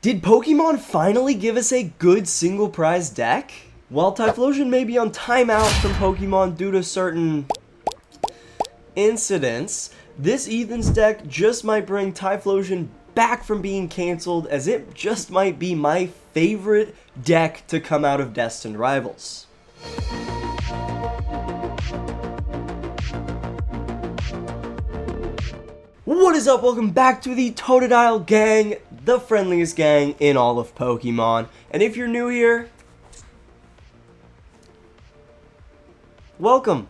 Did Pokemon finally give us a good single prize deck? While Typhlosion may be on timeout from Pokemon due to certain incidents, this Ethan's deck just might bring Typhlosion back from being cancelled, as it just might be my favorite deck to come out of Destined Rivals. What is up? Welcome back to the Totodile gang, the friendliest gang in all of Pokemon. And if you're new here, welcome.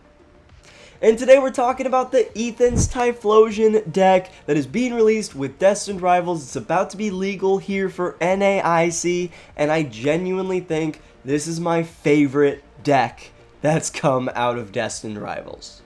And today we're talking about the Ethan's Typhlosion deck that is being released with Destined Rivals. It's about to be legal here for NAIC, and I genuinely think this is my favorite deck that's come out of Destined Rivals.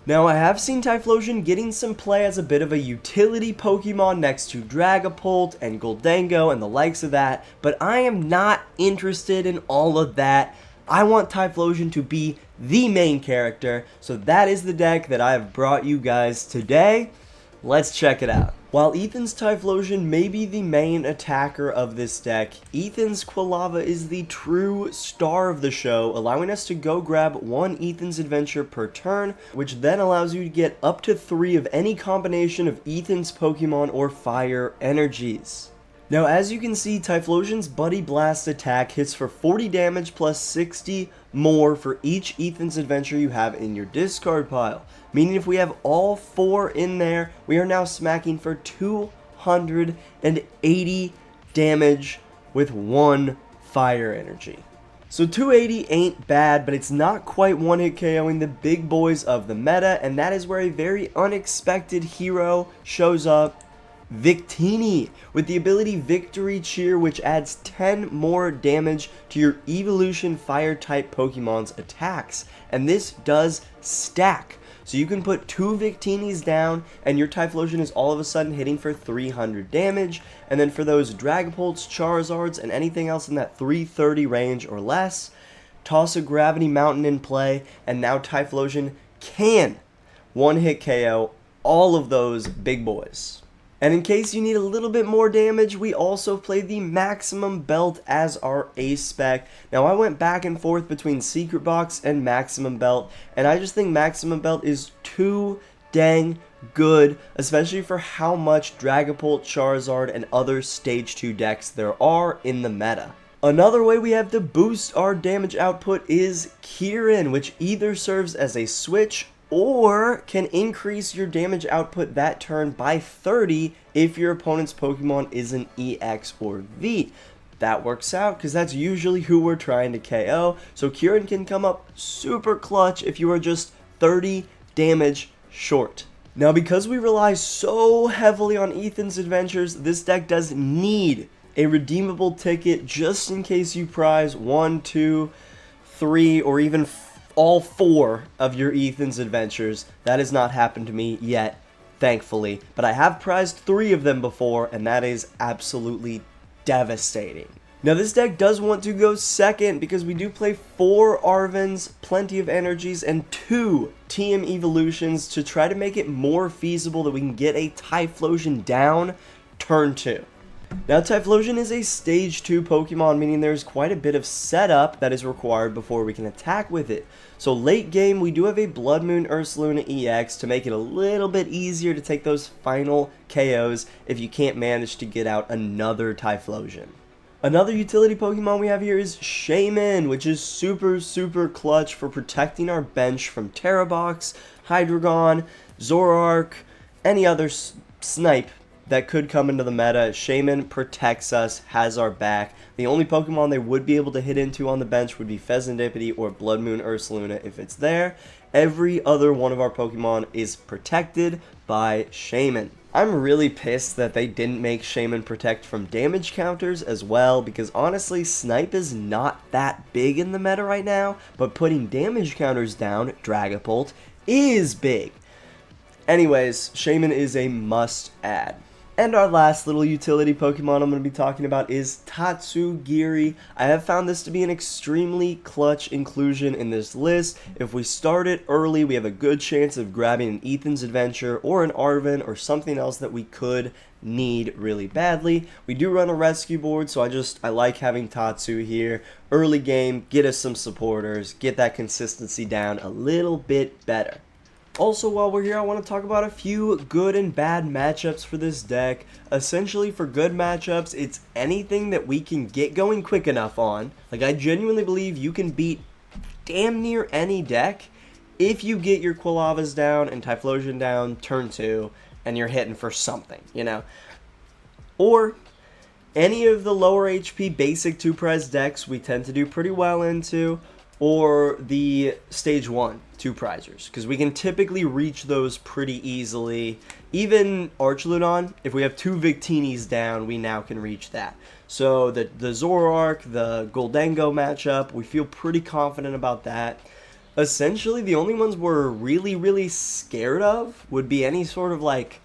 Now, I have seen Typhlosion getting some play as a bit of a utility Pokemon next to Dragapult and Gholdengo and the likes of that, but I am not interested in all of that. I want Typhlosion to be the main character, so that is the deck that I have brought you guys today. Let's check it out. While Ethan's Typhlosion may be the main attacker of this deck, Ethan's Quilava is the true star of the show, allowing us to go grab one Ethan's Adventure per turn, which then allows you to get up to 3 of any combination of Ethan's Pokemon or Fire energies. Now, as you can see, Typhlosion's Buddy Blast attack hits for 40 damage plus 60 more for each Ethan's Adventure you have in your discard pile. Meaning if we have all 4 in there, we are now smacking for 280 damage with 1 Fire energy. So 280 ain't bad, but it's not quite one-hit KOing the big boys of the meta, and that is where a very unexpected hero shows up. Victini, with the ability Victory Cheer, which adds 10 more damage to your Evolution Fire-type Pokemon's attacks, and this does stack. So you can put 2 Victinis down, and your Typhlosion is all of a sudden hitting for 300 damage, and then for those Dragapults, Charizards, and anything else in that 330 range or less, toss a Gravity Mountain in play, and now Typhlosion can one-hit KO all of those big boys. And in case you need a little bit more damage, we also play the Maximum Belt as our ace spec. Now, I went back and forth between Secret Box and Maximum Belt, and I just think Maximum Belt is too dang good, especially for how much Dragapult, Charizard, and other Stage 2 decks there are in the meta. Another way we have to boost our damage output is Kieran, which either serves as a switch or can increase your damage output that turn by 30 if your opponent's Pokemon is an EX or V. That works out because that's usually who we're trying to KO, so Kieran can come up super clutch if you are just 30 damage short. Now, because we rely so heavily on Ethan's Adventures, this deck does need a redeemable ticket just in case you prize 1, 2, 3, or even all 4 of your Ethan's Adventures. That has not happened to me yet, thankfully, but I have prized 3 of them before, and that is absolutely devastating. Now, this deck does want to go second because we do play 4 Arvens, plenty of energies, and 2 TM Evolutions to try to make it more feasible that we can get a Typhlosion down turn 2. Now, Typhlosion is a Stage 2 Pokemon, meaning there's quite a bit of setup that is required before we can attack with it. So late game, we do have a Bloodmoon Ursaluna EX to make it a little bit easier to take those final KOs if you can't manage to get out another Typhlosion. Another utility Pokemon we have here is Shaymin, which is super clutch for protecting our bench from Terrabox, Hydreigon, Zoroark, any other snipe that could come into the meta. Shaymin protects us, has our back. The only Pokemon they would be able to hit into on the bench would be Fezandipiti or Bloodmoon Ursaluna if it's there. Every other one of our Pokemon is protected by Shaymin. I'm really pissed that they didn't make Shaymin protect from damage counters as well, because honestly, Snipe is not that big in the meta right now, but putting damage counters down, Dragapult, is big. Anyways, Shaymin is a must-add. And our last little utility Pokemon I'm going to be talking about is Tatsugiri. I have found this to be an extremely clutch inclusion in this list. If we start it early, we have a good chance of grabbing an Ethan's Adventure or an Arven or something else that we could need really badly. We do run a rescue board, so I like having Tatsu here. Early game, get us some supporters, get that consistency down a little bit better. Also, while we're here, I want to talk about a few good and bad matchups for this deck. Essentially, for good matchups, it's anything that we can get going quick enough on. Like, I genuinely believe you can beat damn near any deck if you get your Quilavas down and Typhlosion down turn 2, and you're hitting for something, you know? Or any of the lower HP basic 2-prize decks we tend to do pretty well into, or the stage 1 2-prizers, because we can typically reach those pretty easily. Even Archludon, if we have 2 Victinis down, we now can reach that. So the Zoroark, the Goldengo matchup, we feel pretty confident about that. Essentially, the only ones we're really scared of would be any sort of like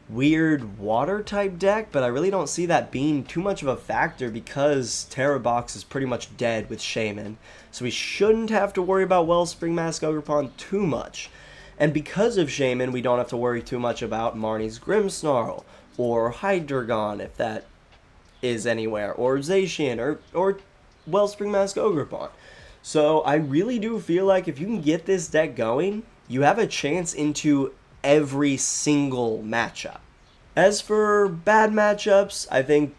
weird water type deck, but I really don't see that being too much of a factor because Terra Box is pretty much dead with Shaymin, so we shouldn't have to worry about Wellspring Mask Ogerpon too much. And because of Shaymin, we don't have to worry too much about Marnie's Grimmsnarl, or Hydreigon if that is anywhere, or Zacian, or Wellspring Mask Ogerpon. So I really do feel like if you can get this deck going, you have a chance into every single matchup. As for bad matchups, I think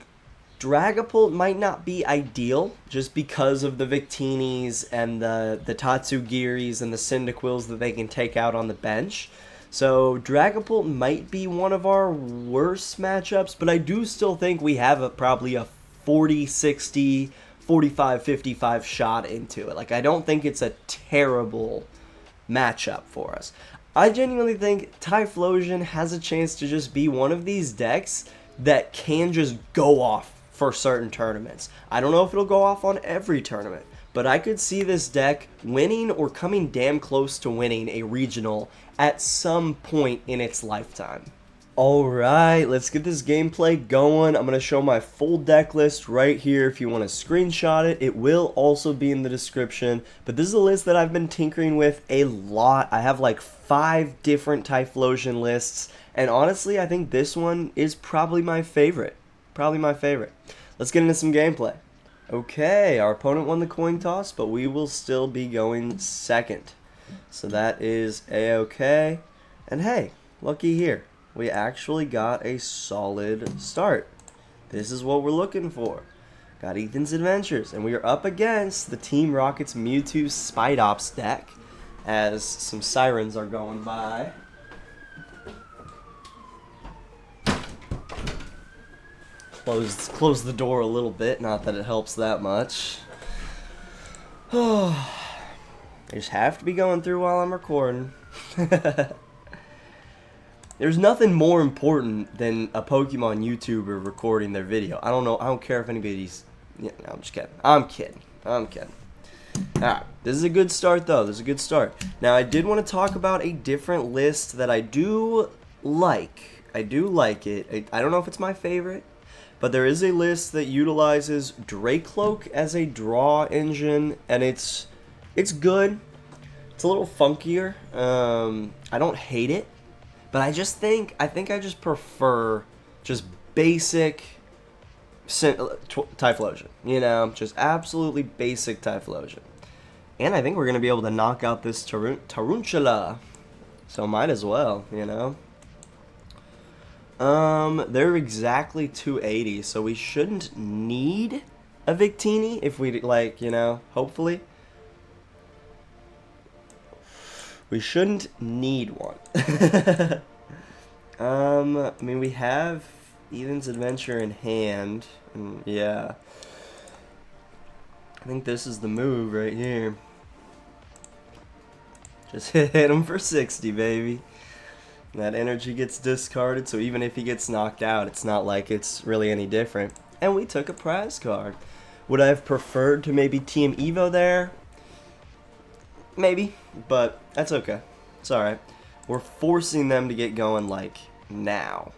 Dragapult might not be ideal just because of the Victinis and the Tatsugiris and the Cyndaquils that they can take out on the bench. So Dragapult might be one of our worst matchups, but I do still think we have probably a 40-60, 45-55 shot into it. Like, I don't think it's a terrible matchup for us. I genuinely think Typhlosion has a chance to just be one of these decks that can just go off for certain tournaments. I don't know if it'll go off on every tournament, but I could see this deck winning or coming damn close to winning a regional at some point in its lifetime. Alright, let's get this gameplay going. I'm going to show my full deck list right here if you want to screenshot it. It will also be in the description, but this is a list that I've been tinkering with a lot. I have like 5 different Typhlosion lists, and honestly, I think this one is probably my favorite. Let's get into some gameplay. Okay, our opponent won the coin toss, but we will still be going second. So that is A-okay. And hey, looky here. We actually got a solid start. This is what we're looking for. Got Ethan's Adventures, and we are up against the Team Rocket's Mewtwo Spidops deck, as some sirens are going by. Close the door a little bit, not that it helps that much. They just have to be going through while I'm recording. There's nothing more important than a Pokemon YouTuber recording their video. I don't care if anybody's... Yeah, no, I'm just kidding. I'm kidding. Alright, this is a good start though. This is a good start. Now, I did want to talk about a different list that I do like. I do like it. I don't know if it's my favorite, but there is a list that utilizes Dracloak as a draw engine, and it's good. It's a little funkier. I don't hate it. But I think I just prefer just basic Typhlosion, you know, just absolutely basic Typhlosion. And I think we're going to be able to knock out this Tarountula, so might as well, you know. They're exactly 280, so we shouldn't need a Victini if we, like, you know, hopefully. We shouldn't need one. I mean, we have Ethan's Adventure in hand. And yeah. I think this is the move right here. Just hit him for 60, baby. That energy gets discarded, so even if he gets knocked out, it's not like it's really any different. And we took a prize card. Would I have preferred to maybe Team Evo there? Maybe, but that's okay. It's alright. We're forcing them to get going, like, now.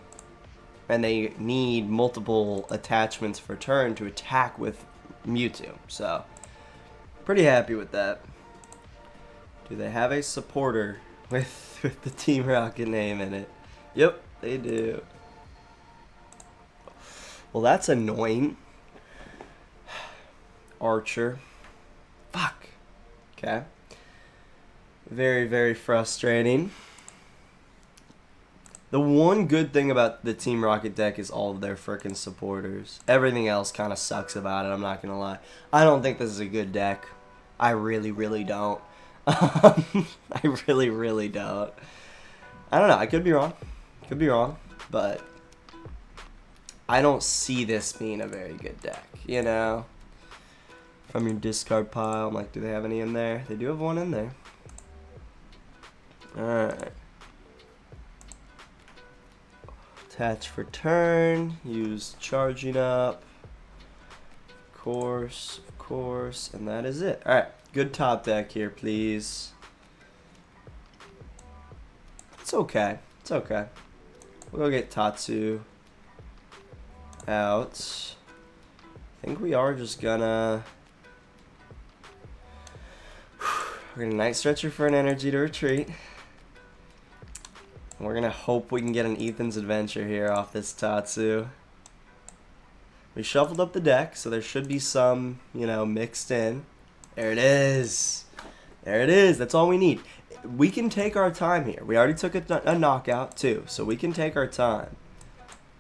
And they need multiple attachments for turn to attack with Mewtwo. So, pretty happy with that. Do they have a supporter with the Team Rocket name in it? Yep, they do. Well, that's annoying. Archer. Fuck. Okay. Very, very frustrating. The one good thing about the Team Rocket deck is all of their frickin' supporters. Everything else kind of sucks about it, I'm not gonna lie. I don't think this is a good deck. I really, really don't. I really, really don't. I don't know, I could be wrong. Could be wrong, but I don't see this being a very good deck, you know? From your discard pile, I'm like, do they have any in there? They do have one in there. Alright. Attach for turn, use charging up, of course, and that is it. Alright, good top deck here, please. It's okay, it's okay. We'll go get Tatsu out. I think we are just gonna... We're gonna Night Stretcher for an energy to retreat. We're gonna hope we can get an Ethan's Adventure here off this Tatsu. We shuffled up the deck, so there should be some, you know, mixed in. There it is. There it is. That's all we need. We can take our time here. We already took a knockout too, so we can take our time.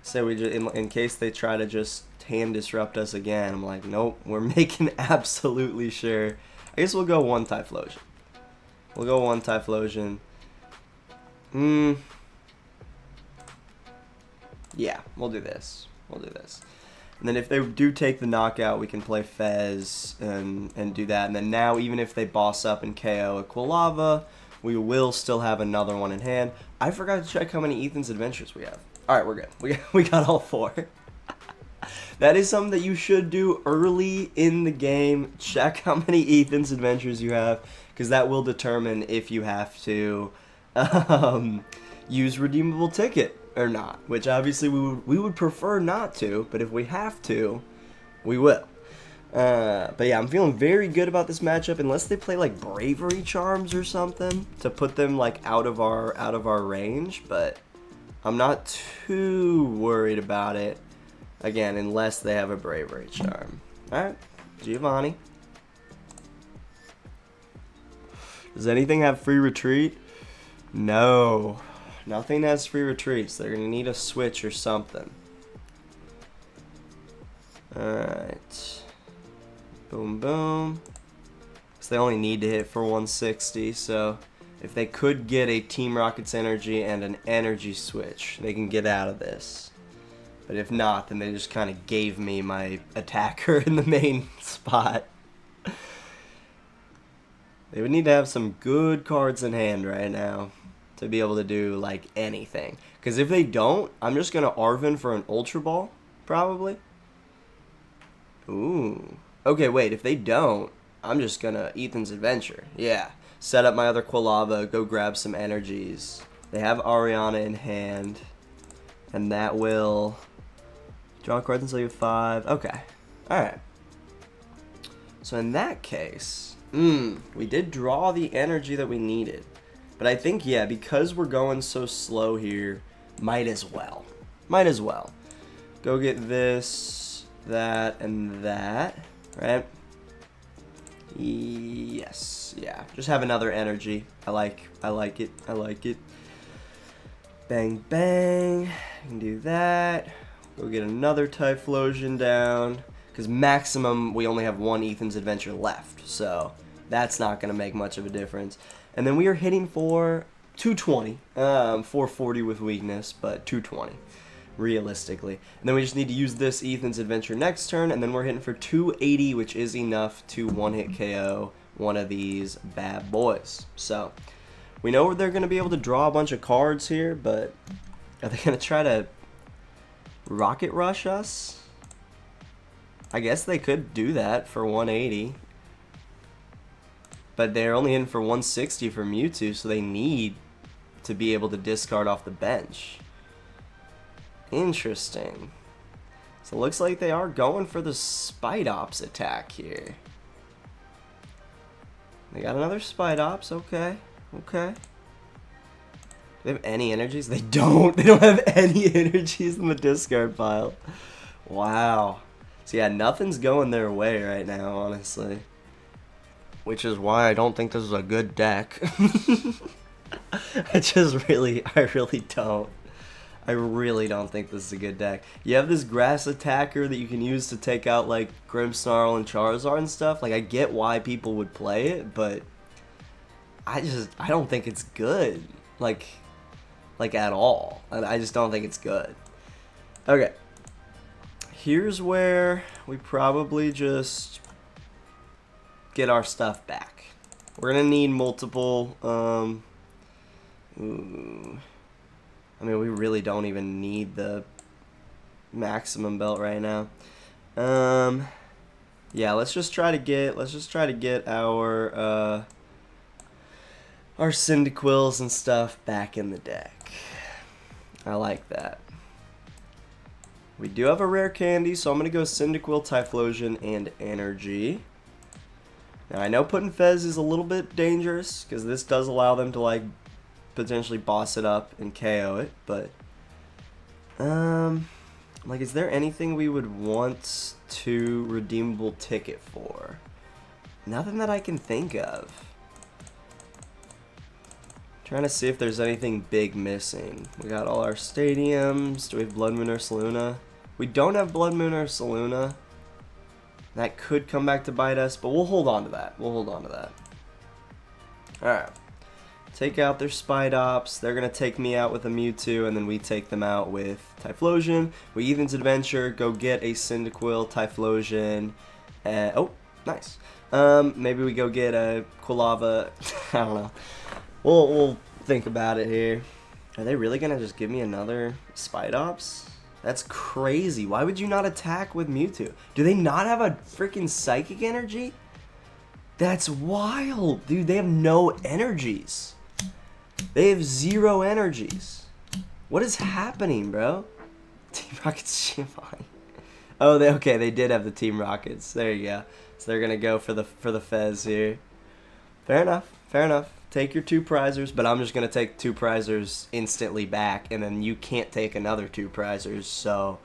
So we just, in case they try to just hand disrupt us again, I'm like, nope. We're making absolutely sure. I guess we'll go one Typhlosion. We'll go one Typhlosion. Yeah, we'll do this. We'll do this. And then if they do take the knockout, we can play Fez and do that. And then now, even if they boss up and KO a Quilava, we will still have another one in hand. I forgot to check how many Ethan's Adventures we have. Alright, we're good. We got all 4. That is something that you should do early in the game. Check how many Ethan's Adventures you have, because that will determine if you have to use Redeemable Ticket or not, which obviously we would prefer not to, but if we have to, we will. But yeah, I'm feeling very good about this matchup, unless they play like Bravery Charms or something to put them like out of our range, but I'm not too worried about it. Again, unless they have a Bravery Charm. Alright, Giovanni. Does anything have free retreat? No. Nothing has free retreats. They're going to need a switch or something. Alright. Boom, boom. So they only need to hit for 160, so if they could get a Team Rocket's energy and an energy switch, they can get out of this. But if not, then they just kind of gave me my attacker in the main spot. They would need to have some good cards in hand right now to be able to do, like, anything. Because if they don't, I'm just going to Arven for an Ultra Ball, probably. Ooh. Okay, wait, if they don't, I'm just going to Ethan's Adventure. Yeah. Set up my other Quilava, go grab some energies. They have Ariana in hand. And that will... Draw cards until you have 5. Okay. Alright. So in that case, we did draw the energy that we needed. But I think, yeah, because we're going so slow here, might as well. Might as well. Go get this, that, and that. Right? Yes. Yeah. Just have another energy. I like it. I like it. Bang, bang. You can do that. Go get another Typhlosion down. Because maximum, we only have one Ethan's Adventure left. So that's not going to make much of a difference. And then we are hitting for 220. 440 with weakness, but 220. Realistically. And then we just need to use this Ethan's Adventure next turn. And then we're hitting for 280, which is enough to one-hit KO one of these bad boys. So we know they're going to be able to draw a bunch of cards here, but are they going to try to Rocket Rush us? I guess they could do that for 180. But they're only in for 160 for Mewtwo, so they need to be able to discard off the bench. Interesting. So it looks like they are going for the Spidops attack here. They got another Spidops, okay. Okay. Do they have any energies? They don't. They don't have any energies in the discard pile. Wow. So yeah, nothing's going their way right now, honestly. Which is why I don't think this is a good deck. I really don't. I really don't think this is a good deck. You have this grass attacker that you can use to take out like Grimmsnarl and Charizard and stuff. Like, I get why people would play it, but I don't think it's good. Like at all. I just don't think it's good. Okay. Here's where we probably just get our stuff back. We're gonna need multiple I mean, we really don't even need the maximum belt right now. Yeah, let's just try to get our Cyndaquils and stuff back in the deck. I like that. We do have a rare candy, so I'm gonna go Cyndaquil, Typhlosion, and Energy. Now I know putting Fez is a little bit dangerous because this does allow them to like potentially boss it up and KO it, but like, is there anything we would want to redeemable ticket for? Nothing that I can think of. Trying to see if there's anything big missing. We got all our stadiums. Do we have Bloodmoon Ursaluna? We don't have Bloodmoon Ursaluna. That could come back to bite us, but we'll hold on to that. Alright. Take out their Spidops. They're going to take me out with a Mewtwo, and then we take them out with Typhlosion. We Ethan's Adventure, go get a Cyndaquil, Typhlosion, and oh, nice. Maybe we go get a Quilava. I don't know. We'll think about it here. Are they really going to just give me another Spidops? That's crazy. Why would you not attack with Mewtwo? Do they not have a freaking Psychic Energy? That's wild. Dude, they have no energies. They have 0 energies. What is happening, bro? Team Rocket's Shaymin. Oh, they did have the Team Rockets. There you go. So they're gonna go for the Fez here. Fair enough. Take your 2 prizers, but I'm just gonna take 2 prizers instantly back, and then you can't take another 2 prizers. So,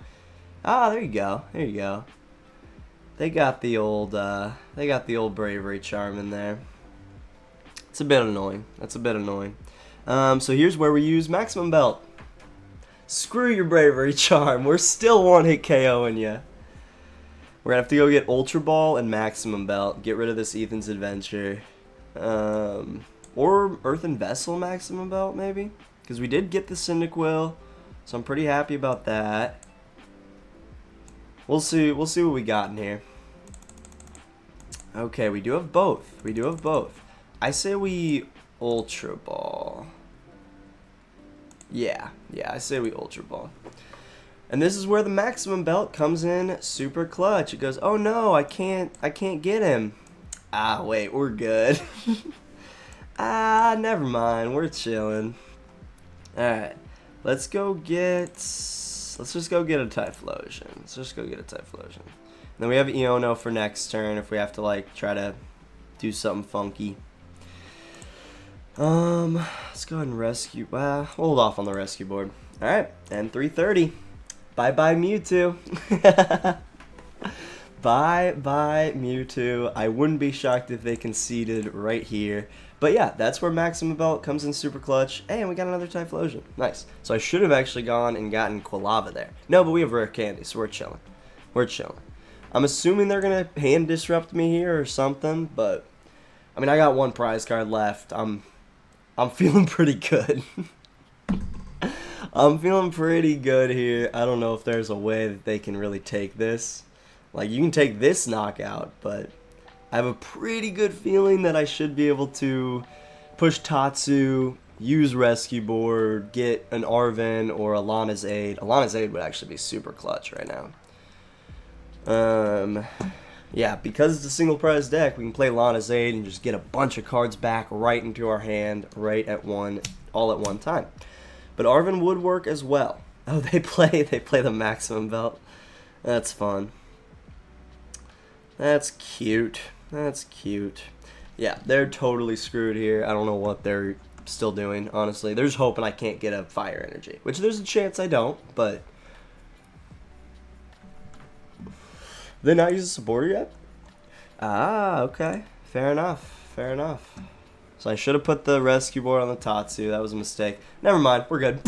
there you go. They got the old bravery charm in there. It's a bit annoying. So here's where we use Maximum Belt. Screw your bravery charm. We're still one-hit KOing ya. We're gonna have to go get Ultra Ball and Maximum Belt. Get rid of this Ethan's Adventure. Or Earthen Vessel Maximum Belt, maybe? Because we did get the Cyndaquil, so I'm pretty happy about that. We'll see what we got in here. Okay, we do have both. I say we Ultra Ball. Yeah, I say we Ultra Ball. And this is where the Maximum Belt comes in super clutch. It goes, oh no, I can't get him. Wait, we're good. Never mind, we're chilling. Alright, let's just go get a Typhlosion. Then we have Iono for next turn if we have to like try to do something funky. Let's go ahead and rescue. We'll hold off on the rescue board. Alright, and 330. Bye-bye Mewtwo. Bye-bye Mewtwo. I wouldn't be shocked if they conceded right here. But yeah, that's where Maximum Belt comes in super clutch. Hey, and we got another Typhlosion. Nice. So I should have actually gone and gotten Quilava there. No, but we have Rare Candy, so we're chilling. I'm assuming they're going to hand disrupt me here or something, but I mean, I got 1 prize card left. I'm feeling pretty good. I'm feeling pretty good here. I don't know if there's a way that they can really take this. Like, you can take this knockout, but I have a pretty good feeling that I should be able to push Tatsu, use Rescue Board, get an Arven or a Lana's Aid. A Lana's Aid would actually be super clutch right now. Yeah, because it's a single prize deck, we can play Lana's Aid and just get a bunch of cards back right into our hand all at one time. But Arven would work as well. Oh, they play the Maximum Belt. That's fun. That's cute. Yeah, they're totally screwed here. I don't know what they're still doing, honestly. They're just hoping I can't get a Fire Energy, which there's a chance I don't, but They not use a supporter yet? Ah, okay. Fair enough. Fair enough. So I should have put the rescue board on the Tatsu. That was a mistake. Never mind. We're good.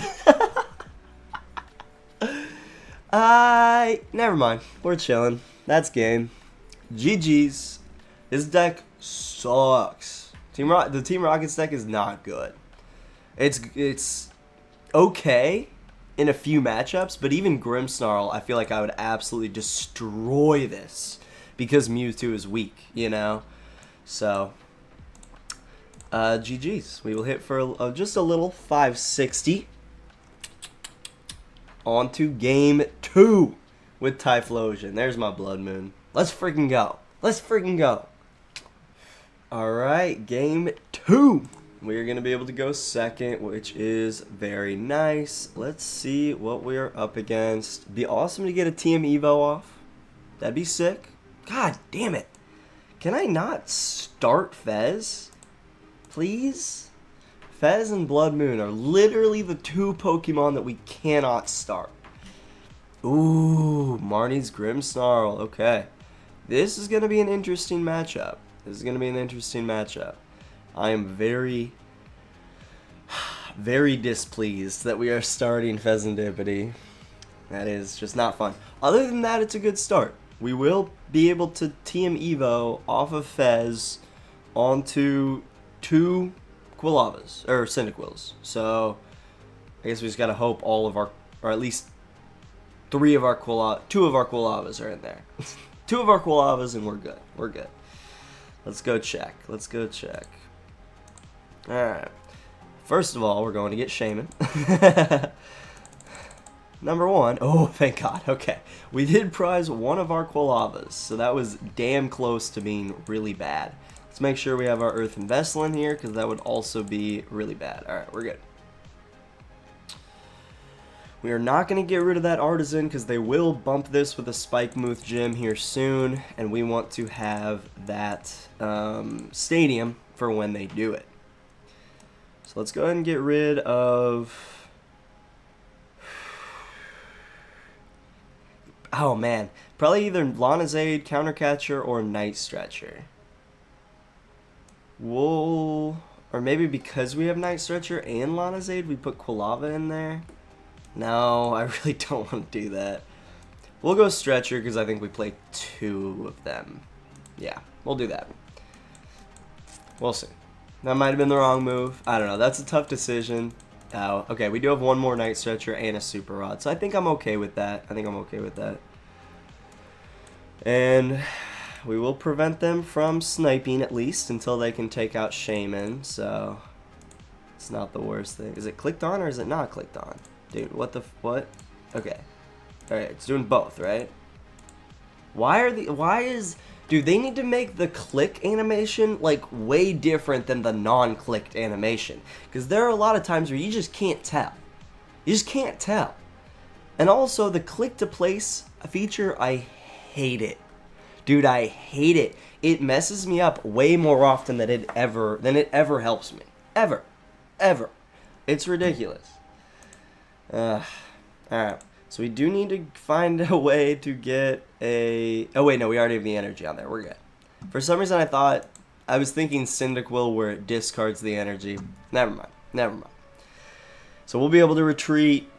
Never mind. We're chilling. That's game. GG's. This deck sucks. The Team Rocket's deck is not good. It's okay in a few matchups, but even Grimmsnarl, I feel like I would absolutely destroy this because Mewtwo is weak, you know? So, GG's. We will hit for just a little 560. On to game 2 with Typhlosion. There's my Bloodmoon. Let's freaking go. Let's freaking go. Alright, game 2. We are going to be able to go second, which is very nice. Let's see what we are up against. Be awesome to get a TM Evo off. That'd be sick. God damn it. Can I not start Fez? Please? Fez and Bloodmoon are literally the 2 Pokemon that we cannot start. Ooh, Marnie's Grimmsnarl. Okay. This is going to be an interesting matchup. This is going to be an interesting matchup. I am very, very displeased that we are starting Fezandipiti. That is just not fun. Other than that, it's a good start. We will be able to TM Evo off of Fez onto 2 Quilavas, or Cyndaquils. So, I guess we just gotta hope all of our, or at least 2 of our Quilavas are in there. 2 of our Quilavas and we're good. We're good. Let's go check. Let's go check. Alright. First of all, we're going to get Shaymin. Number 1. Oh, thank God. Okay. We did prize 1 of our Quilavas, so that was damn close to being really bad. Let's make sure we have our Earthen Vessel in here, because that would also be really bad. Alright, we're good. We are not going to get rid of that Artazon, because they will bump this with a Spikemuth gym here soon, and we want to have that stadium for when they do it. So let's go ahead and get rid of... Oh man, probably either Lana's Aid, Countercatcher, or Night Stretcher. We'll... Or maybe because we have Night Stretcher and Lana's Aid, we put Quilava in there. No, I really don't want to do that. We'll go Stretcher because I think we play 2 of them. Yeah, we'll do that. We'll see. That might have been the wrong move. I don't know. That's a tough decision. Oh, okay, we do have 1 more Night Stretcher and a Super Rod, so I think I'm okay with that. And we will prevent them from sniping at least until they can take out Shaymin, so it's not the worst thing. Is it clicked on or is it not clicked on? Dude, what? Okay. Alright, it's doing both, right? Dude, they need to make the click animation, like, way different than the non-clicked animation. Because there are a lot of times where you just can't tell. You just can't tell. And also, the click to place feature, I hate it. Dude, I hate it. It messes me up way more often than it ever helps me. Ever. It's ridiculous. Alright. So we do need to find a way to get a... Oh wait, no, we already have the energy on there. We're good. For some reason I was thinking Cyndaquil where it discards the energy. Never mind. So we'll be able to retreat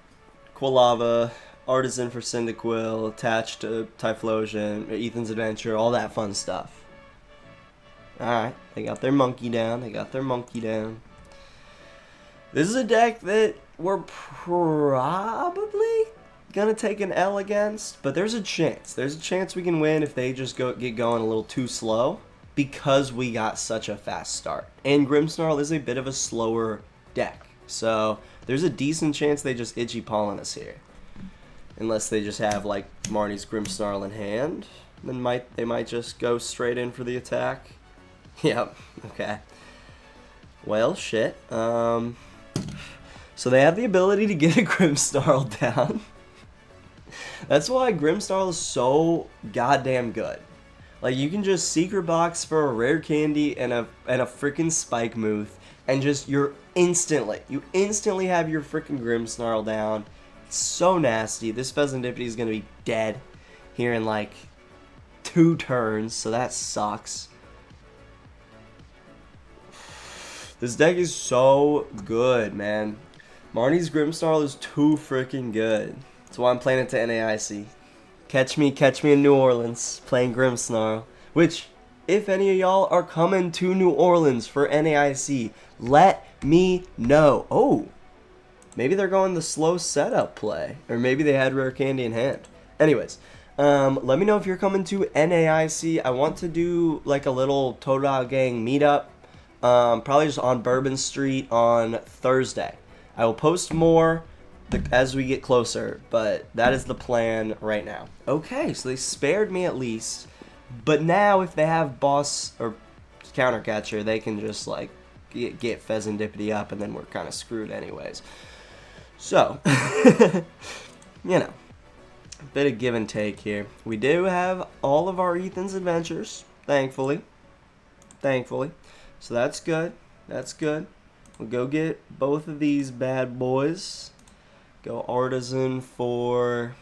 Quilava, Artazon for Cyndaquil, attached to Typhlosion, Ethan's Adventure, all that fun stuff. Alright, they got their monkey down. This is a deck that we're probably gonna take an L against, but there's a chance. There's a chance we can win if they just get going a little too slow, because we got such a fast start. And Grimmsnarl is a bit of a slower deck, so there's a decent chance they just itchy pollen us here. Unless they just have like Marnie's Grimmsnarl in hand, then they might just go straight in for the attack. Yep. Okay. Well, shit. So they have the ability to get a Grimmsnarl down. That's why Grimmsnarl is so goddamn good. Like, you can just secret box for a Rare Candy and a freaking Spikemuth, and just you instantly have your freaking Grimmsnarl down. It's so nasty. This Fezandipiti is gonna be dead here in like 2 turns, so that sucks. This deck is so good, man. Marnie's Grimmsnarl is too freaking good. That's why I'm playing it to NAIC. Catch me in New Orleans playing Grimmsnarl. Which, if any of y'all are coming to New Orleans for NAIC, let me know. Oh, maybe they're going the slow setup play. Or maybe they had Rare Candy in hand. Anyways, let me know if you're coming to NAIC. I want to do like a little Totodile gang meetup. Probably just on Bourbon Street on Thursday. I will post more as we get closer, but that is the plan right now. Okay, so they spared me at least. But now if they have boss or counter catcher, they can just like get Fezandipiti up, and then we're kind of screwed anyways. So, you know, a bit of give and take here. We do have all of our Ethan's adventures, thankfully. So that's good. That's good. We'll go get both of these bad boys. Go Artazon for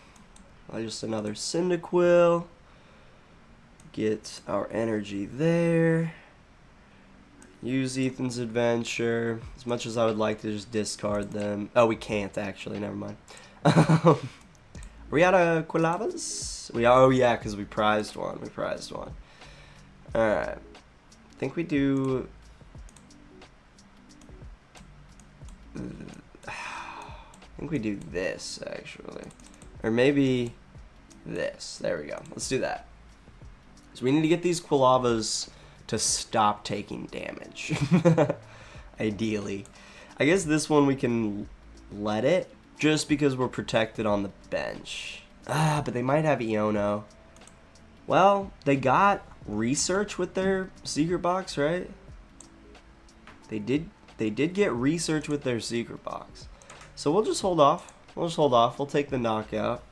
just another Cyndaquil. Get our energy there. Use Ethan's adventure. As much as I would like to just discard them. Oh, we can't actually. Never mind. Are we out of Quilavas? Oh yeah, because we prized one. Alright. I think we do... I think we do this, actually. Or maybe this. There we go. Let's do that. So we need to get these Quilavas to stop taking damage. Ideally. I guess this one we can let it, just because we're protected on the bench. But they might have Iono. Well, they got research with their secret box, right? They did get research with their secret box. So we'll just hold off. We'll take the knockout.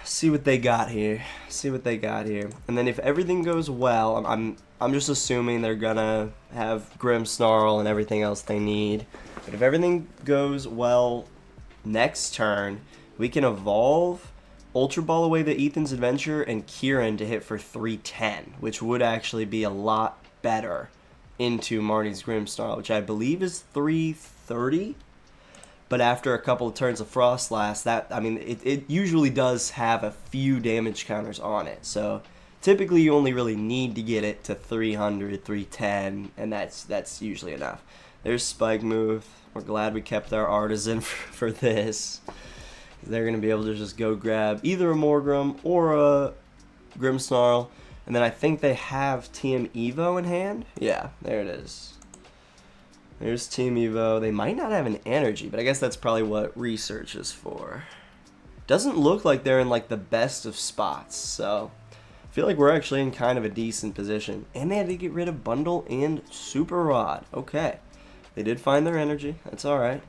See what they got here. And then if everything goes well, I'm just assuming they're gonna have Grimmsnarl and everything else they need. But if everything goes well next turn, we can evolve Ultra Ball away the Ethan's Adventure and Kieran to hit for 310, which would actually be a lot better into Marnie's Grimmsnarl, which I believe is 330. But after a couple of turns of Frostlass, it usually does have a few damage counters on it. So typically you only really need to get it to 300, 310, and that's usually enough. There's Spike Move. We're glad we kept our Artazon for this. They're going to be able to just go grab either a Morgrem or a Grimmsnarl. And then I think they have Team Evo in hand. Yeah, there it is. There's Team Evo. They might not have an energy, but I guess that's probably what research is for. Doesn't look like they're in like the best of spots, so I feel like we're actually in kind of a decent position. And they had to get rid of Bundle and Super Rod. Okay. They did find their energy. That's alright.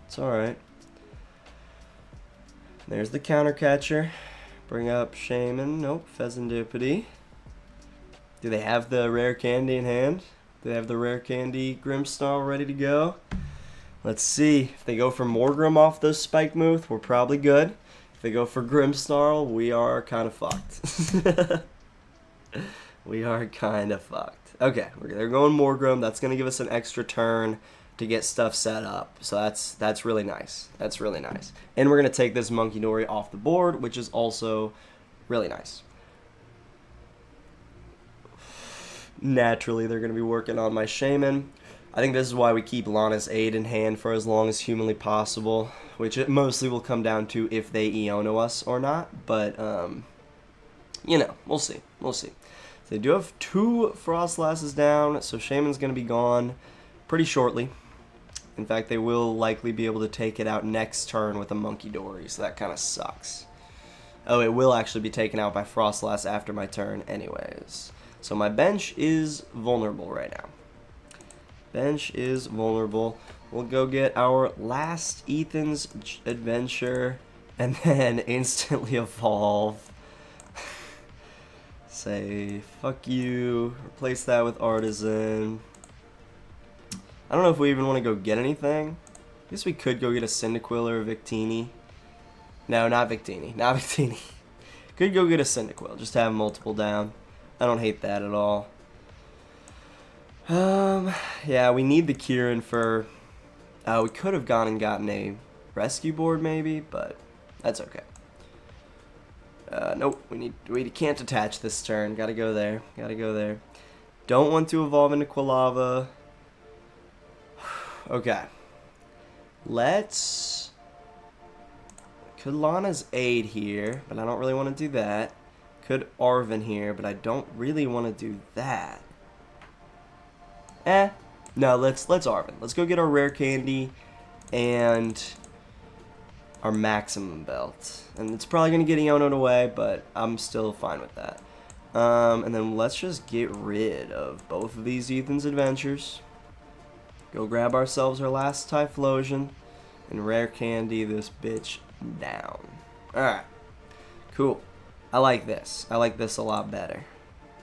It's alright. There's the counter catcher. Bring up Shaymin. Nope. Fezandipiti. Do they have the Rare Candy in hand? Do they have the Rare Candy Grimmsnarl ready to go? Let's see. If they go for Morgrem off those Spike Moves, we're probably good. If they go for Grimmsnarl, we are kind of fucked. We are kind of fucked. Okay, they're going Morgrem. That's going to give us an extra turn to get stuff set up. So that's really nice. That's really nice. And we're going to take this Monkey Dory off the board, which is also really nice. Naturally, they're going to be working on my Shaymin. I think this is why we keep Lana's Aid in hand for as long as humanly possible, which it mostly will come down to if they Iono us or not. But, you know, we'll see. We'll see. They do have 2 Frostlasses down, so Shaymin's going to be gone pretty shortly. In fact, they will likely be able to take it out next turn with a Monkey Dory, so that kind of sucks. Oh, it will actually be taken out by Frostlass after my turn anyways. So my bench is vulnerable right now. Bench is vulnerable. We'll go get our last Ethan's Adventure and then instantly evolve. Say, fuck you. Replace that with Artazon. I don't know if we even want to go get anything. I guess we could go get a Cyndaquil or a Victini. No, not Victini. Not Victini. Could go get a Cyndaquil, just have multiple down. I don't hate that at all. Yeah, we need the Kieran for... we could have gone and gotten a Rescue Board maybe, but that's okay. Nope, we can't attach this turn. Gotta go there. Gotta go there. Don't want to evolve into Quilava. Okay. Let's... Could Lana's Aid here, but I don't really want to do that. Could Arven here, but I don't really want to do that. No, let's Arven. Let's go get our Rare Candy and our Maximum Belt. And it's probably going to get Iono'd away, but I'm still fine with that. And then let's just get rid of both of these Ethan's Adventures. Go grab ourselves our last Typhlosion and Rare Candy this bitch down. Alright. Cool. I like this. I like this a lot better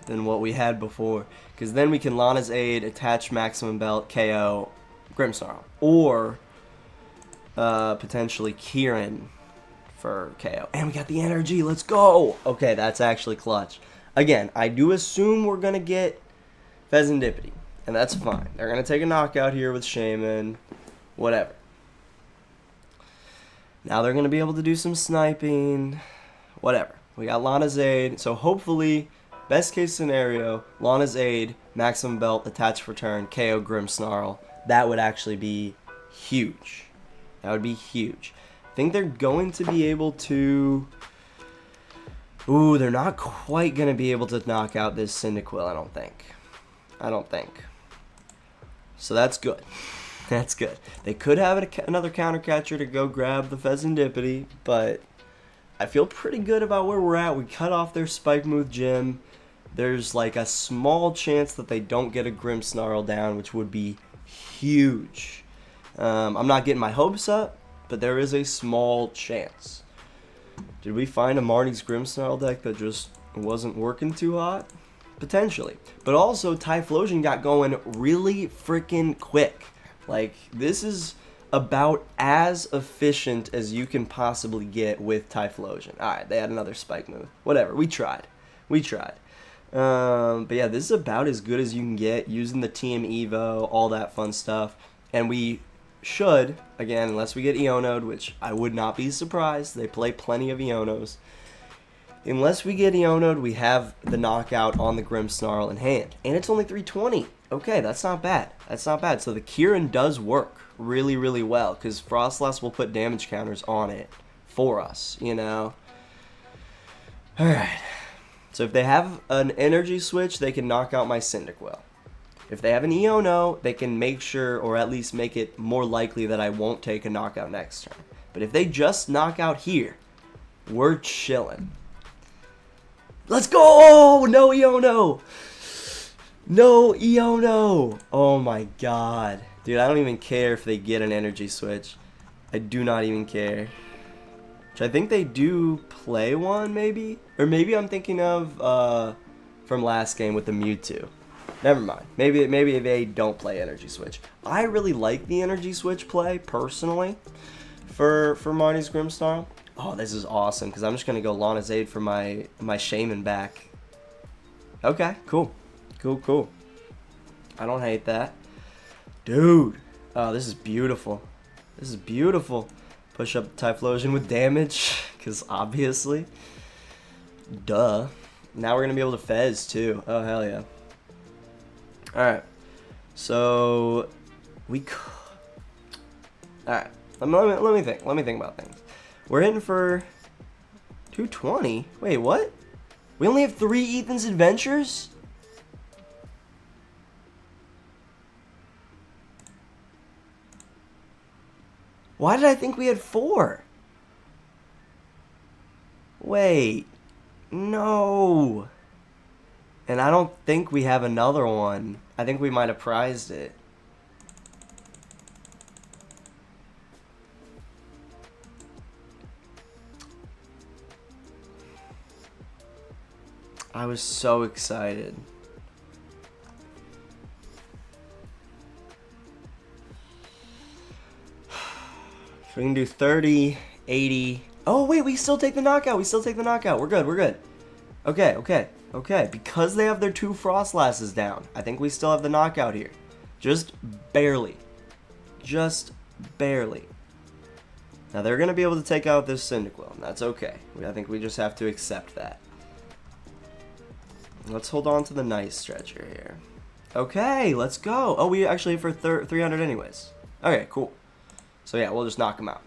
than what we had before. Because then we can Lana's Aid, attach Maximum Belt, KO Grimmsnarl. Or potentially Kieran for KO. And we got the energy. Let's go. Okay, that's actually clutch. Again, I do assume we're going to get Fezandipiti. And that's fine. They're going to take a knockout here with Shaymin. Whatever. Now they're going to be able to do some sniping. Whatever. We got Lana's Aid. So hopefully, best case scenario, Lana's Aid, Maximum Belt, attach for turn, KO Grimmsnarl. That would actually be huge. That would be huge. I think they're going to be able to... Ooh, they're not quite going to be able to knock out this Cyndaquil, I don't think. I don't think. So that's good. That's good. They could have another counter catcher to go grab the Fezandipiti, but I feel pretty good about where we're at. We cut off their Spike Move gym. There's like a small chance that they don't get a Grimmsnarl down, which would be huge. I'm not getting my hopes up, but there is a small chance. Did we find a Marnie's Grimmsnarl deck that just wasn't working too hot? Potentially. But also, Typhlosion got going really freaking quick. Like, this is about as efficient as you can possibly get with Typhlosion. Alright, they had another Spike Move. Whatever, we tried. We tried. But yeah, this is about as good as you can get using the TM Evo, all that fun stuff. And we should, again, unless we get Iono'd, which I would not be surprised. They play plenty of Ionos. Unless we get Iono'd, we have the knockout on the Grimmsnarl in hand. And it's only 320. Okay, that's not bad. That's not bad. So the Kieran does work really, really well, because Frostlass will put damage counters on it for us, you know? Alright. So if they have an energy switch, they can knock out my Cyndaquil. If they have an Iono, they can make sure, or at least make it more likely that I won't take a knockout next turn. But if they just knock out here, we're chilling. Let's go! Oh, no Iono! No Iono! Oh my god. Dude, I don't even care if they get an energy switch. I do not even care. Which I think they do play one, maybe? Or maybe I'm thinking of from last game with the Mewtwo. Never mind. Maybe they don't play energy switch. I really like the energy switch play, personally, for Marnie's Grimmsnarl. Oh, this is awesome, because I'm just going to go Lana's Aid for my Shaymin back. Okay, cool. Cool. I don't hate that. Dude. Oh, this is beautiful. This is beautiful. Push up Typhlosion with damage, because obviously. Duh. Now we're going to be able to Fez, too. Oh, hell yeah. Alright. So, alright. Let me think. Let me think about things. We're hitting for 220. Wait, what? We only have 3 Ethan's Adventures? Why did I think we had 4? Wait. No. And I don't think we have another one. I think we might have prized it. I was so excited. So we can do 30, 80, Oh, wait, we still take the knockout. We still take the knockout. We're good. We're good. Okay, okay, okay. Because they have their 2 Frostlasses down, I think we still have the knockout here. Just barely. Just barely. Now, they're going to be able to take out this Cyndaquil, and that's okay. I think we just have to accept that. Let's hold on to the Night Stretcher here. Okay, let's go. Oh, we actually hit for 300 anyways. Okay, cool. So, yeah, we'll just knock him out.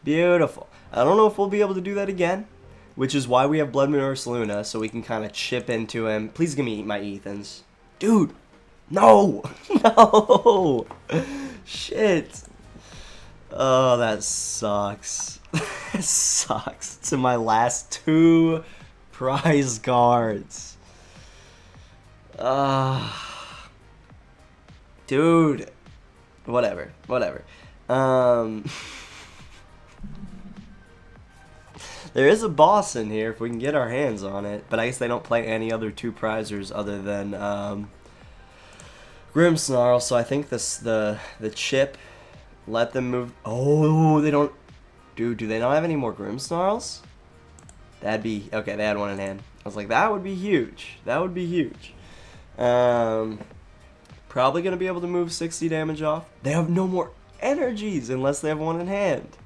Beautiful. I don't know if we'll be able to do that again, which is why we have Bloodmoon Ursaluna, so we can kind of chip into him. Please give me my Ethans. Dude! No! No! Shit. Oh, that sucks. It sucks. It's in my last 2 prize cards. Dude. Whatever. Whatever. There is a boss in here if we can get our hands on it, but I guess they don't play any other 2 prizers other than Grimmsnarl, so I think the chip let them move. Oh, they don't. Dude, do they not have any more Grimmsnarls? That'd be okay. They had one in hand. I was like, that would be huge. That would be huge. Probably gonna be able to move 60 damage off. They have no more energies unless they have one in hand.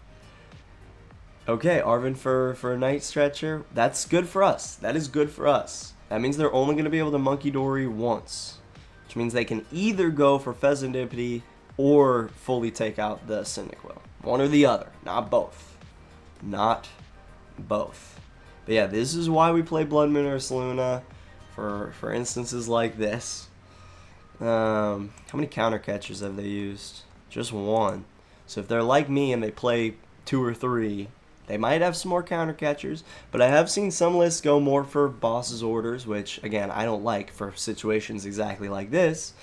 Okay, Arven for a Night Stretcher. That's good for us. That is good for us. That means they're only gonna be able to Monkey Dory once, which means they can either go for Fezandipiti or fully take out the Cyndaquil. One or the other, not both. Not both. But yeah, this is why we play Bloodmoon Ursaluna for instances like this. How many counter catchers have they used? Just 1. So if they're like me and they play 2 or 3, they might have some more counter catchers, but I have seen some lists go more for boss's orders, which again I don't like for situations exactly like this.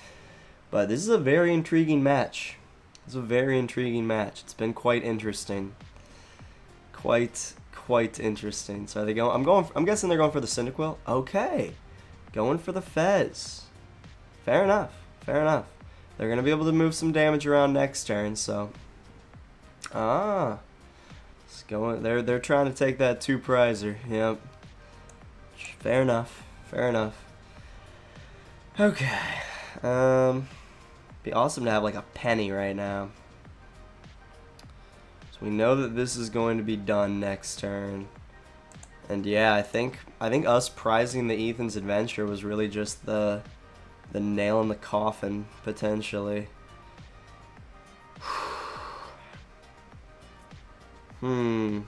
But this is a very intriguing match. It's a very intriguing match. It's been quite interesting. Quite interesting. So they go. I'm guessing they're going for the Cyndaquil. Okay, going for the Fez. Fair enough. Fair enough. They're gonna be able to move some damage around next turn. So, it's going. They're trying to take that 2 prizer. Yep. Fair enough. Fair enough. Okay. Be awesome to have like a penny right now. So we know that this is going to be done next turn. And yeah, I think us prizing the Ethan's Adventure was really just the nail in the coffin, potentially. Trying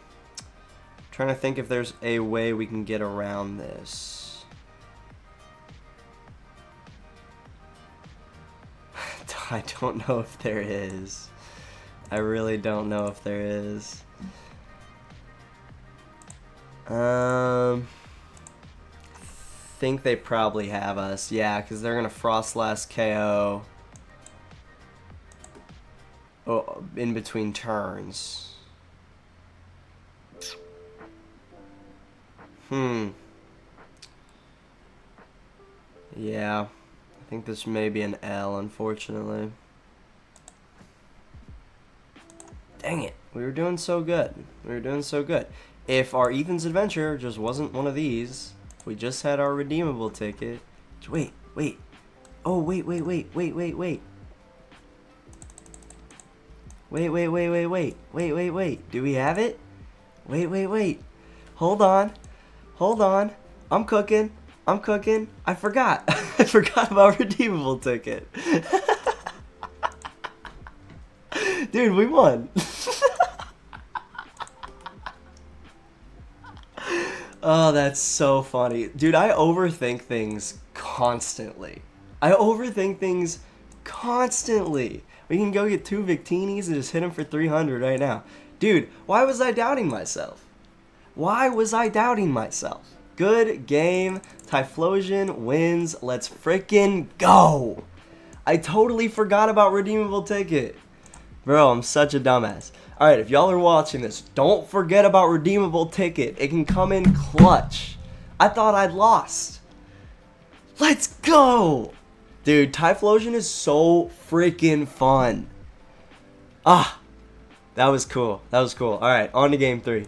to think if there's a way we can get around this. I don't know if there is. I really don't know if there is. Think they probably have us. Yeah, because they're gonna Frostlass KO in between turns. Yeah, I think this may be an L, unfortunately. Dang it, we were doing so good. We were doing so good. If our Ethan's Adventure just wasn't one of these, if we just had our redeemable ticket. Wait. Oh, wait. Wait. Do we have it? Wait. Hold on. I'm cooking. I forgot. I forgot about redeemable ticket. Dude, we won. Oh, that's so funny. Dude, I overthink things constantly. We can go get 2 Victinis and just hit them for 300 right now. Dude, why was I doubting myself? Good game. Typhlosion wins. Let's frickin' go. I totally forgot about redeemable ticket. Bro, I'm such a dumbass. Alright, if y'all are watching this, don't forget about redeemable ticket. It can come in clutch. I thought I'd lost. Let's go! Dude, Typhlosion is so freaking fun. That was cool. That was cool. Alright, on to game 3.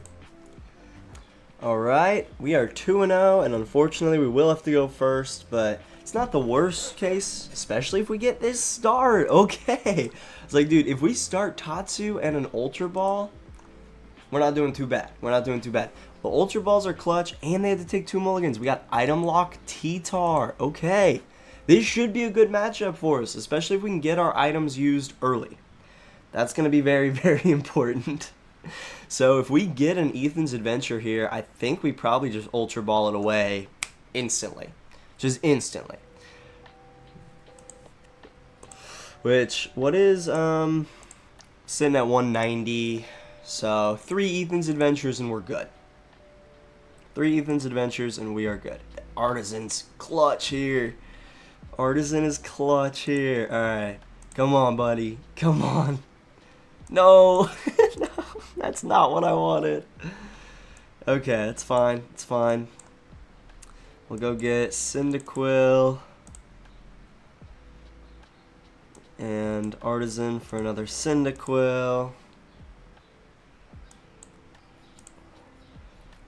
Alright, we are 2-0, and unfortunately we will have to go first, but it's not the worst case, especially if we get this start. Okay. It's like, dude, if we start Tatsu and an Ultra Ball, we're not doing too bad. We're not doing too bad. The Ultra Balls are clutch, and they had to take 2 mulligans. We got Item Lock T-Tar. Okay. This should be a good matchup for us, especially if we can get our items used early. That's going to be very, very important. So if we get an Ethan's Adventure here, I think we probably just Ultra Ball it away instantly. Just instantly. Which, what is, sitting at 190. So 3 Ethan's Adventures and we're good. 3 Ethan's Adventures and we are good. Artisan's clutch here. Artisan is clutch here. Alright. Come on, buddy. Come on. No. No, that's not what I wanted. Okay, it's fine. It's fine. We'll go get Cyndaquil. And Artisan for another Cyndaquil.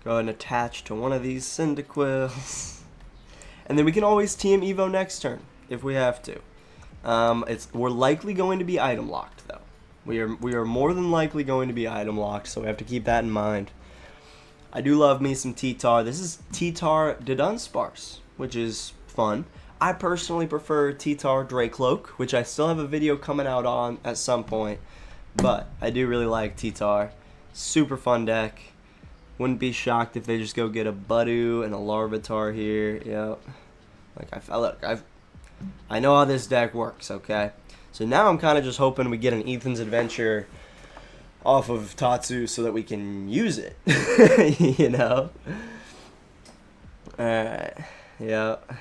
Go ahead and attach to one of these Cyndaquils. And then we can always TM Evo next turn if we have to. We're likely going to be item locked though. We are more than likely going to be item locked, so we have to keep that in mind. I do love me some T-Tar. This is T-Tar Dunsparce, which is fun. I personally prefer T-Tar Dracloak, which I still have a video coming out on at some point. But I do really like T-Tar. Super fun deck. Wouldn't be shocked if they just go get a Budu and a Larvitar here. Yep. Like I know how this deck works, okay? So now I'm kind of just hoping we get an Ethan's Adventure off of Tatsu so that we can use it. You know? Alright. Yep.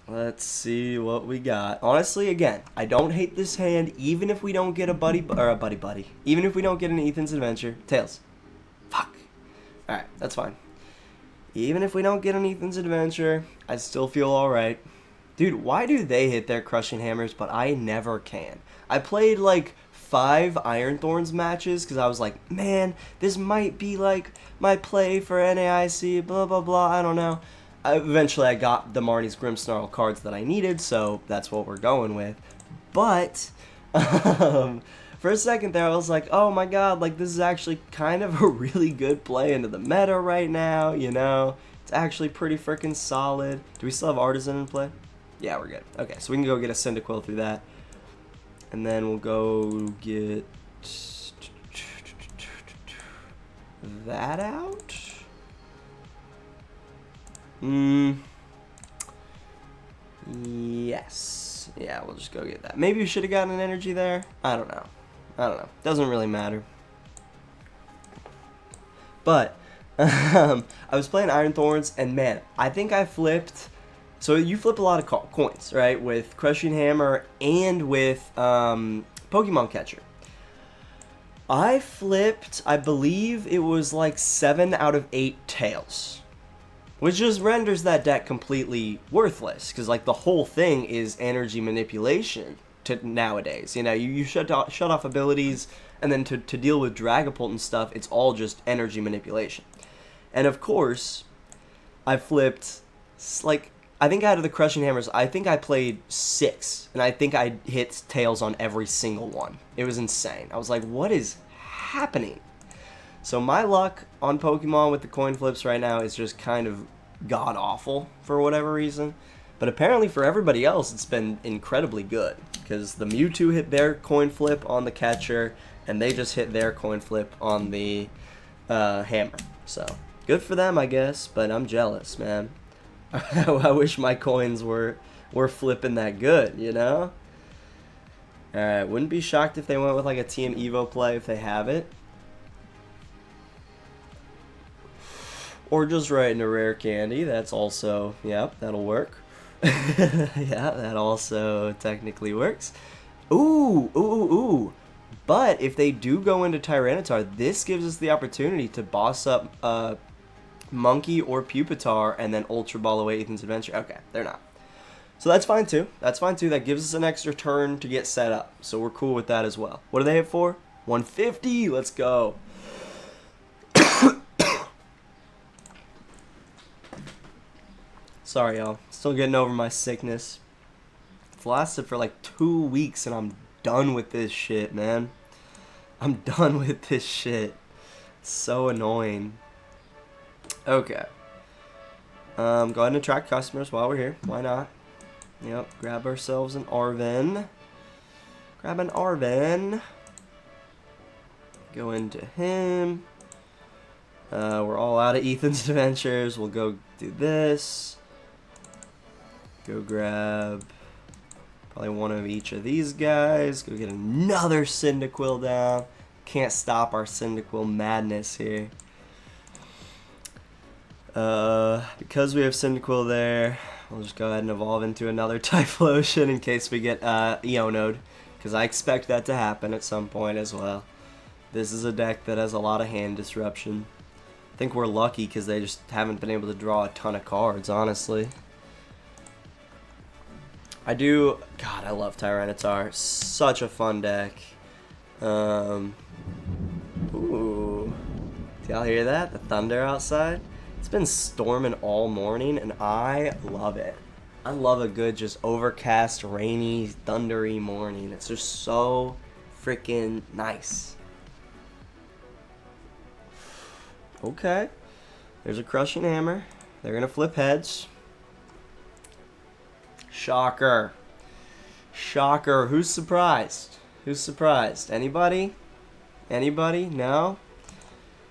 Let's see what we got. Honestly, again, I don't hate this hand even if we don't get a Buddy-Buddy. Even if we don't get an Ethan's Adventure. Tails. Fuck. Alright, that's fine. Even if we don't get an Ethan's Adventure, I still feel alright. Dude, why do they hit their Crushing Hammers, but I never can? I played like 5 Iron Thorns matches because I was like, man, this might be like my play for NAIC, blah, blah, blah, I don't know. Eventually I got the Marnie's Grimmsnarl cards that I needed, so that's what we're going with. But, for a second there I was like, oh my god, like this is actually kind of a really good play into the meta right now, you know? It's actually pretty freaking solid. Do we still have Artisan in play? Yeah, we're good. Okay, so we can go get a Cyndaquil through that. And then we'll go get that out. Yes. Yeah, we'll just go get that. Maybe we should have gotten an energy there. I don't know. Doesn't really matter. But I was playing Iron Thorns, and man, I think I flipped. So you flip a lot of coins, right? With Crushing Hammer and with Pokemon Catcher. I flipped, I believe it was like 7 out of 8 tails. Which just renders that deck completely worthless. Because like the whole thing is energy manipulation nowadays. You know, you shut off abilities, and then to deal with Dragapult and stuff, it's all just energy manipulation. And of course, I flipped, like, I think out of the Crushing Hammers, I think I played 6, and I think I hit tails on every single one. It was insane. I was like, what is happening? So my luck on Pokemon with the coin flips right now is just kind of god-awful for whatever reason. But apparently for everybody else, it's been incredibly good. Because the Mewtwo hit their coin flip on the catcher, and they just hit their coin flip on the hammer. So, good for them, I guess, but I'm jealous, man. I wish my coins were flipping that good, you know? Alright, wouldn't be shocked if they went with like a TM Evo play if they have it. Or just right into Rare Candy, that's also, yep, that'll work. Yeah, that also technically works. Ooh. But if they do go into Tyranitar, this gives us the opportunity to boss up Monkey or Pupitar and then Ultra Ball away Ethan's Adventure. Okay, they're not. So that's fine too. That's fine too. That gives us an extra turn to get set up. So we're cool with that as well. What do they hit for? 150. Let's go. Sorry, y'all. Still getting over my sickness. It's lasted for like 2 weeks and I'm done with this shit, man. I'm done with this shit. It's so annoying. Okay. Go ahead and attract customers while we're here. Why not? Yep. Grab ourselves an Arven. Grab an Arven. Go into him. We're all out of Ethan's Adventures. We'll go do this. Go grab probably one of each of these guys. Go get another Cyndaquil down. Can't stop our Cyndaquil madness here. Because we have Cyndaquil there, we'll just go ahead and evolve into another Typhlosion in case we get Iono'd, because I expect that to happen at some point as well. This is a deck that has a lot of hand disruption. I think we're lucky because they just haven't been able to draw a ton of cards, honestly. God, I love Tyranitar. Such a fun deck. Ooh. Do y'all hear that? The thunder outside? It's been storming all morning, and I love it. I love a good, just overcast, rainy, thundery morning. It's just so freaking nice. Okay. There's a Crushing Hammer. They're going to flip heads. Shocker. Shocker. Who's surprised? Who's surprised? Anybody? Anybody? No?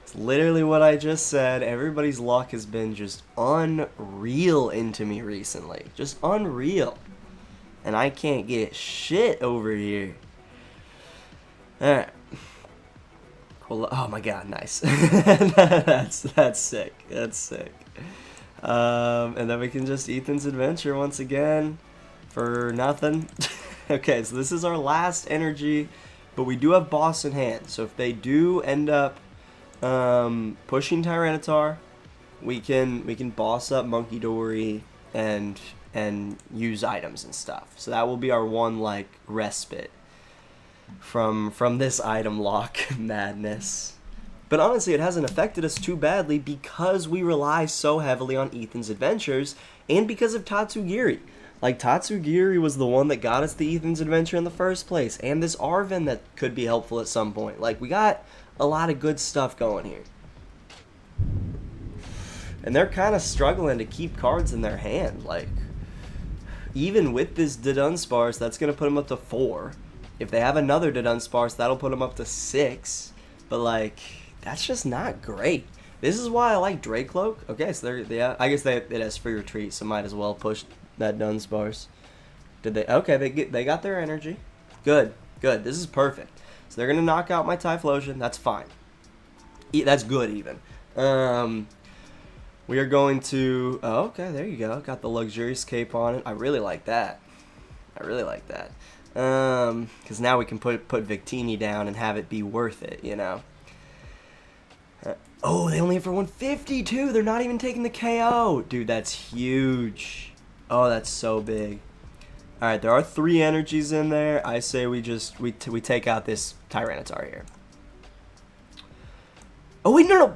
It's literally what I just said. Everybody's luck has been just unreal into me recently. Just unreal. And I can't get shit over here. Alright. Cool. Oh my god, nice. That's sick. That's sick. And then we can just Ethan's Adventure once again for nothing. Okay, so this is our last energy, but we do have boss in hand. So if they do end up pushing Tyranitar, we can boss up Monkey Dory and use items and stuff. So that will be our one like respite from this item lock madness. But honestly, it hasn't affected us too badly because we rely so heavily on Ethan's Adventures and because of Tatsugiri. Like, Tatsugiri was the one that got us the Ethan's Adventure in the first place, and this Arven that could be helpful at some point. Like, we got a lot of good stuff going here. And they're kind of struggling to keep cards in their hand. Like, even with this Dunsparce, that's going to put them up to 4. If they have another Dunsparce, that'll put them up to 6. But, like, that's just not great. This is why I like Dracloak. Okay, so I guess it has free retreat, so might as well push that Dunsparce. Did they? Okay, they got their energy. Good, good. This is perfect. So they're gonna knock out my Typhlosion. That's fine. That's good even. We are going to. Oh, okay, there you go. Got the luxurious cape on it. I really like that. I really like that. Because now we can put Victini down and have it be worth it, you know. Oh, they only hit for 152. They're not even taking the KO. Dude, that's huge. Oh, that's so big. All right, there are 3 energies in there. I say we take out this Tyranitar here. Oh, wait, no.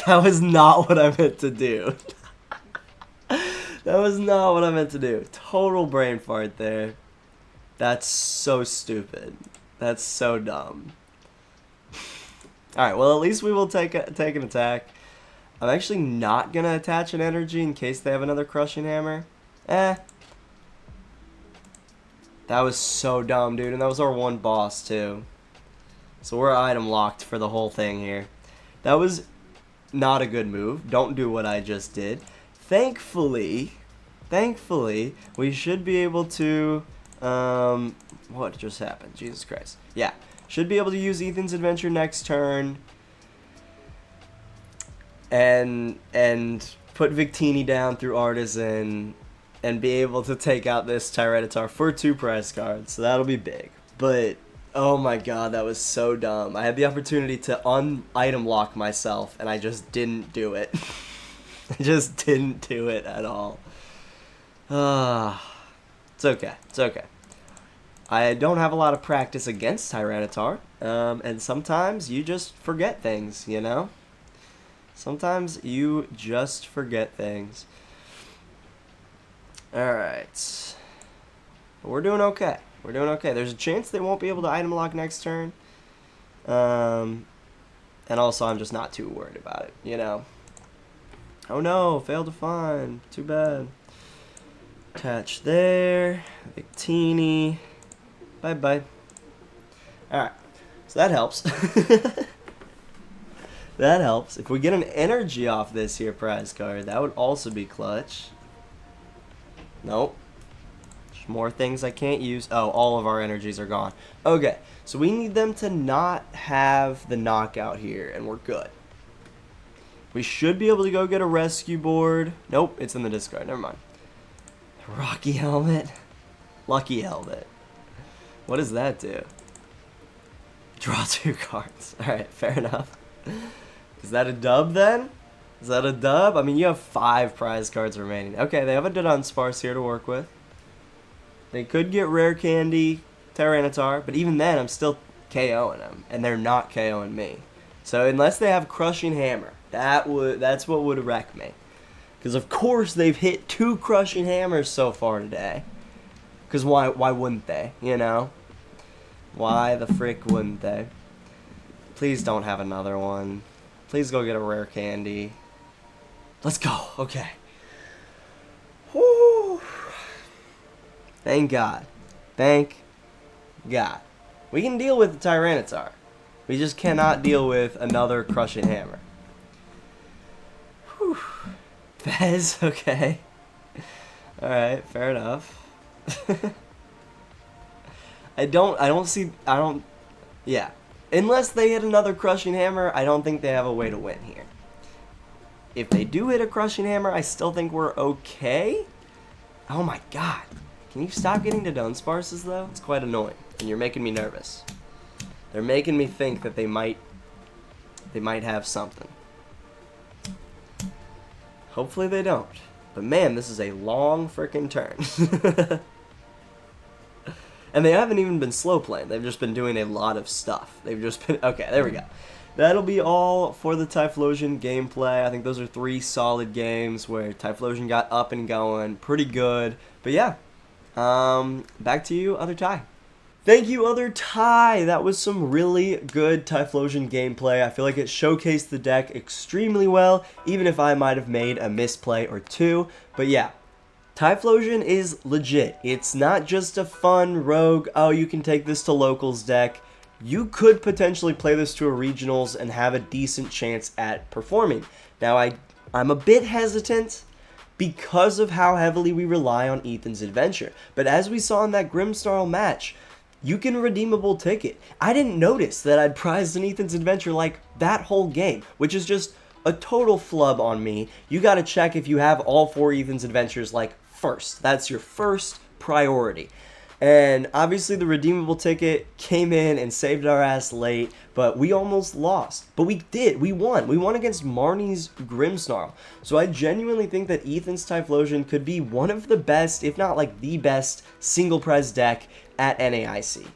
That was not what I meant to do. That was not what I meant to do. Total brain fart there. That's so stupid. That's so dumb. Alright, well, at least we will take an attack. I'm actually not going to attach an energy in case they have another Crushing Hammer. That was so dumb, dude. And that was our one boss, too. So we're item locked for the whole thing here. That was not a good move. Don't do what I just did. Thankfully, we should be able to... what just happened? Jesus Christ. Yeah. Should be able to use Ethan's Adventure next turn. And put Victini down through Artazon. And be able to take out this Tyranitar for 2 prize cards. So that'll be big. But Oh my god, that was so dumb. I had the opportunity to un-item lock myself, and I just didn't do it. I just didn't do it at all. It's okay. It's okay. I don't have a lot of practice against Tyranitar, and sometimes you just forget things, you know? Sometimes you just forget things. Alright. We're doing okay. We're doing okay. There's a chance they won't be able to item lock next turn. And also, I'm just not too worried about it, you know? Oh no, failed to find. Too bad. Attach there. Victini. Bye-bye. Alright. So that helps. That helps. If we get an energy off this here prize card, that would also be clutch. Nope. There's more things I can't use. Oh, all of our energies are gone. Okay, so we need them to not have the knockout here, and we're good. We should be able to go get a rescue board. Nope, it's in the discard. Never mind. Rocky helmet. Lucky helmet. What does that do? Draw 2 cards. Alright, fair enough. Is that a dub then? Is that a dub? I mean, you have 5 prize cards remaining. Okay, they have a Dunsparce here to work with. They could get Rare Candy, Tyranitar, but even then, I'm still KOing them, and they're not KOing me. So unless they have Crushing Hammer, that's what would wreck me. Because of course they've hit 2 Crushing Hammers so far today. Because why wouldn't they, you know? Why the frick wouldn't they? Please don't have another one. Please go get a Rare Candy. Let's go. Okay. Woo. Thank God. Thank God. We can deal with the Tyranitar. We just cannot deal with another Crushing Hammer. Whew. Fez, okay. Alright, fair enough. Yeah. Unless they hit another Crushing Hammer, I don't think they have a way to win here. If they do hit a Crushing Hammer, I still think we're okay. Oh my god. Can you stop getting to Dunsparces, though? It's quite annoying, and you're making me nervous. They're making me think that they might have something. Hopefully they don't. But man, this is a long frickin' turn. And they haven't even been slow playing. They've just been doing a lot of stuff. They've just been... Okay, there we go. That'll be all for the Typhlosion gameplay. I think those are 3 solid games where Typhlosion got up and going. Pretty good. But yeah. Back to you, Other Ty. Thank you, Other Ty. That was some really good Typhlosion gameplay. I feel like it showcased the deck extremely well, even if I might have made a misplay or 2. But yeah. Typhlosion is legit. It's not just a fun rogue, oh, you can take this to locals deck. You could potentially play this to a regionals and have a decent chance at performing. Now, I'm a bit hesitant because of how heavily we rely on Ethan's Adventure. But as we saw in that Grimmsnarl match, you can Redeemable Ticket. I didn't notice that I'd prized an Ethan's Adventure like that whole game, which is just a total flub on me. You gotta check if you have all 4 Ethan's Adventures like first. That's your first priority. And obviously the Redeemable Ticket came in and saved our ass late, but we almost lost. But we did. We won. We won against Marnie's Grimmsnarl. So I genuinely think that Ethan's Typhlosion could be one of the best, if not like the best, single prize deck at NAIC.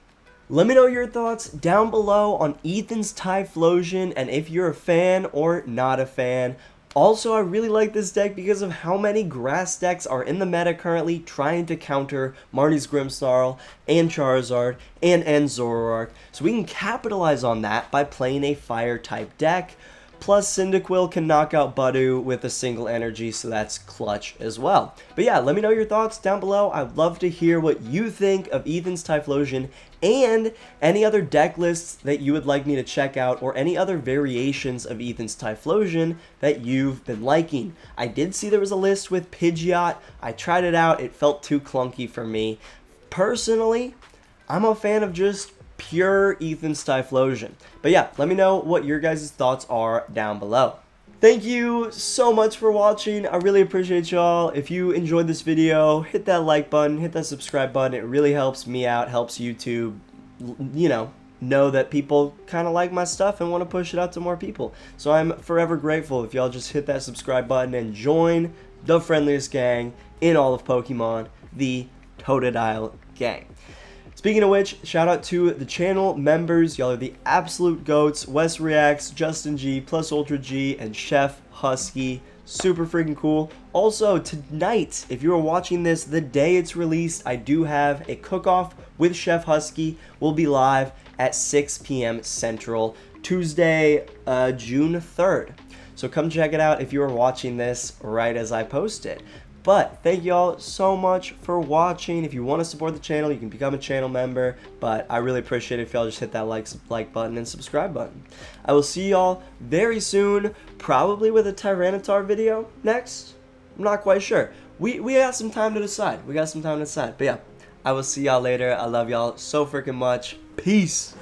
Let me know your thoughts down below on Ethan's Typhlosion and if you're a fan or not a fan. Also, I really like this deck because of how many grass decks are in the meta currently trying to counter Marnie's Grimmsnarl and Charizard and Zoroark. So we can capitalize on that by playing a fire type deck. Plus, Cyndaquil can knock out Budu with a single energy, so that's clutch as well. But yeah, let me know your thoughts down below. I'd love to hear what you think of Ethan's Typhlosion and any other deck lists that you would like me to check out or any other variations of Ethan's Typhlosion that you've been liking. I did see there was a list with Pidgeot. I tried it out. It felt too clunky for me. Personally, I'm a fan of just pure Ethan's Typhlosion. But yeah, let me know what your guys' thoughts are down below. Thank you so much for watching. I really appreciate y'all. If you enjoyed this video, hit that like button, hit that subscribe button. It really helps me out, helps YouTube, you know that people kind of like my stuff and want to push it out to more people. So I'm forever grateful if y'all just hit that subscribe button and join the friendliest gang in all of Pokemon, the Totodile gang. Speaking of which, shout out to the channel members. Y'all are the absolute goats. Wes Reacts, Justin G, Plus Ultra G, and Chef Husky. Super freaking cool. Also, tonight, if you are watching this the day it's released, I do have a cook-off with Chef Husky. We'll be live at 6 p.m. Central, Tuesday, June 3rd. So come check it out if you are watching this right as I post it. But thank y'all so much for watching. If you want to support the channel, you can become a channel member. But I really appreciate it if y'all just hit that like button and subscribe button. I will see y'all very soon, probably with a Tyranitar video next. I'm not quite sure. We got some time to decide. But yeah, I will see y'all later. I love y'all so freaking much. Peace.